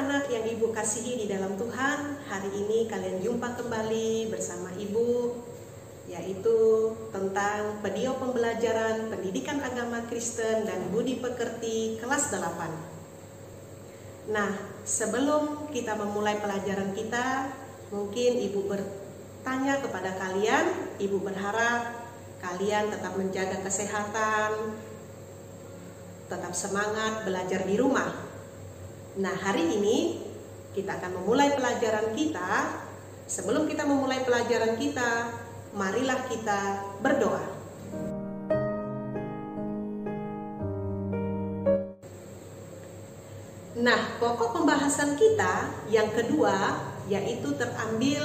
anak-anak yang Ibu kasihi di dalam Tuhan, hari ini kalian jumpa kembali bersama Ibu, yaitu tentang video pembelajaran pendidikan agama Kristen dan budi pekerti kelas 8. Nah, sebelum kita memulai pelajaran kita, mungkin Ibu bertanya kepada kalian, Ibu berharap kalian tetap menjaga kesehatan, tetap semangat belajar di rumah. Nah, hari ini kita akan memulai pelajaran kita. Sebelum kita memulai pelajaran kita, marilah kita berdoa. Nah, pokok pembahasan kita yang kedua yaitu terambil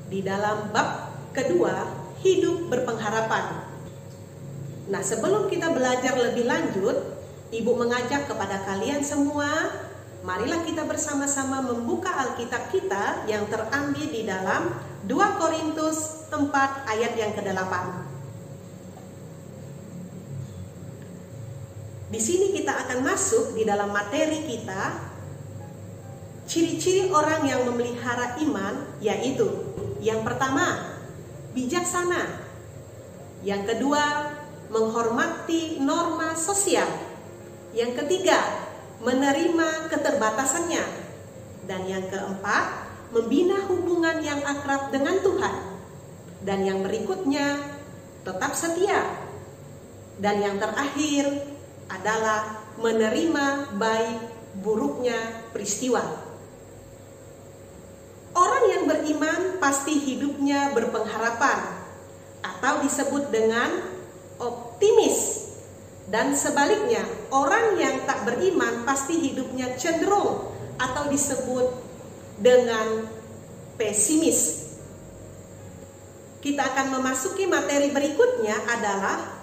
di dalam bab kedua, hidup berpengharapan. Nah, sebelum kita belajar lebih lanjut, Ibu mengajak kepada kalian semua, marilah kita bersama-sama membuka Alkitab kita yang terambil di dalam 2 Korintus 4 ayat yang ke-8. Di sini kita akan masuk di dalam materi kita, ciri-ciri orang yang memelihara iman, yaitu yang pertama, bijaksana. Yang kedua, menghormati norma sosial. Yang ketiga, menerima keterbatasannya. Dan yang keempat, membina hubungan yang akrab dengan Tuhan. Dan yang berikutnya, tetap setia. Dan yang terakhir adalah menerima baik buruknya peristiwa. Orang yang beriman pasti hidupnya berpengharapan atau disebut dengan optimis. Dan sebaliknya, orang yang tak beriman pasti hidupnya cenderung atau disebut dengan pesimis. Kita akan memasuki materi berikutnya adalah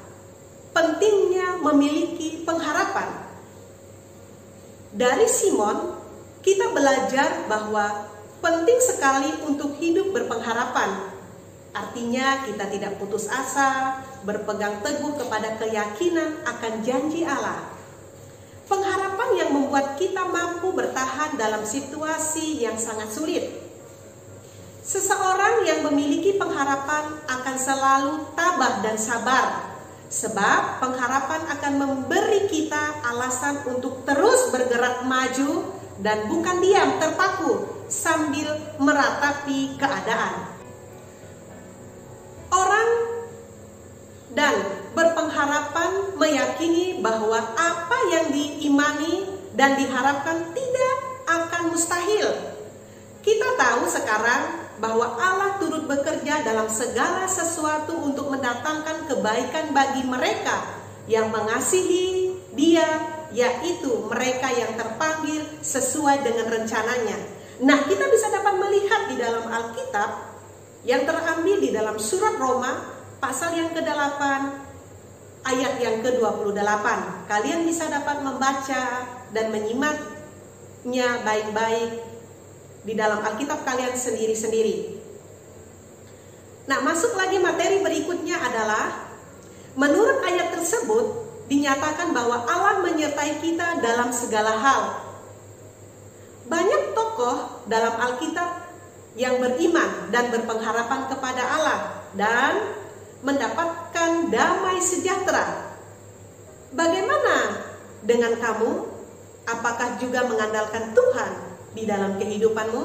pentingnya memiliki pengharapan. Dari Simon, kita belajar bahwa penting sekali untuk hidup berpengharapan. Artinya kita tidak putus asa, berpegang teguh kepada keyakinan akan janji Allah. Pengharapan yang membuat kita mampu bertahan dalam situasi yang sangat sulit. Seseorang yang memiliki pengharapan akan selalu tabah dan sabar, sebab pengharapan akan memberi kita alasan untuk terus bergerak maju dan bukan diam terpaku sambil meratapi keadaan. Orang dan berpengharapan meyakini bahwa apa yang diimani dan diharapkan tidak akan mustahil. Kita tahu sekarang bahwa Allah turut bekerja dalam segala sesuatu untuk mendatangkan kebaikan bagi mereka yang mengasihi Dia, yaitu mereka yang terpanggil sesuai dengan rencananya. Nah, kita bisa dapat melihat di dalam Alkitab yang terambil di dalam surat Roma pasal yang ke-8 ayat yang ke-28. Kalian bisa dapat membaca dan menyimaknya baik-baik di dalam Alkitab kalian sendiri-sendiri. Nah, masuk lagi materi berikutnya adalah, menurut ayat tersebut dinyatakan bahwa Allah menyertai kita dalam segala hal. Banyak tokoh dalam Alkitab yang beriman dan berpengharapan kepada Allah dan mendapatkan damai sejahtera. Bagaimana dengan kamu? Apakah juga mengandalkan Tuhan di dalam kehidupanmu?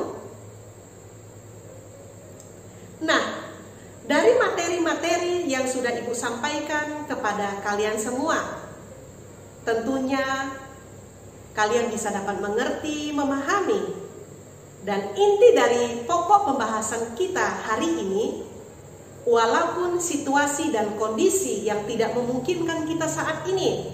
Nah, dari materi-materi yang sudah Ibu sampaikan kepada kalian semua, tentunya kalian bisa dapat mengerti, memahami. Dan inti dari pokok pembahasan kita hari ini, walaupun situasi dan kondisi yang tidak memungkinkan kita saat ini,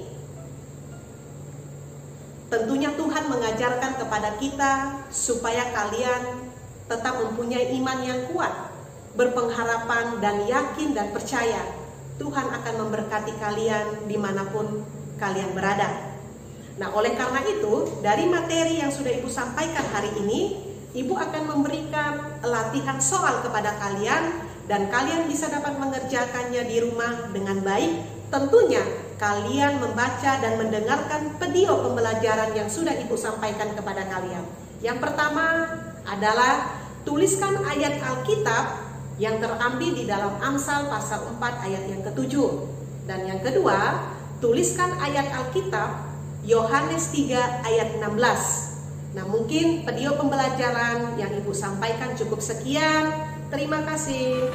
tentunya Tuhan mengajarkan kepada kita supaya kalian tetap mempunyai iman yang kuat, berpengharapan dan yakin dan percaya Tuhan akan memberkati kalian dimanapun kalian berada. Nah, oleh karena itu, dari materi yang sudah Ibu sampaikan hari ini, Ibu akan memberikan latihan soal kepada kalian dan kalian bisa dapat mengerjakannya di rumah dengan baik tentunya kalian membaca dan mendengarkan video pembelajaran yang sudah Ibu sampaikan kepada kalian. Yang pertama adalah tuliskan ayat Alkitab yang terambil di dalam Amsal pasal 4 ayat yang ke-7. Dan yang kedua, tuliskan ayat Alkitab Yohanes 3 ayat 16. Nah, mungkin video pembelajaran yang Ibu sampaikan cukup sekian. Terima kasih.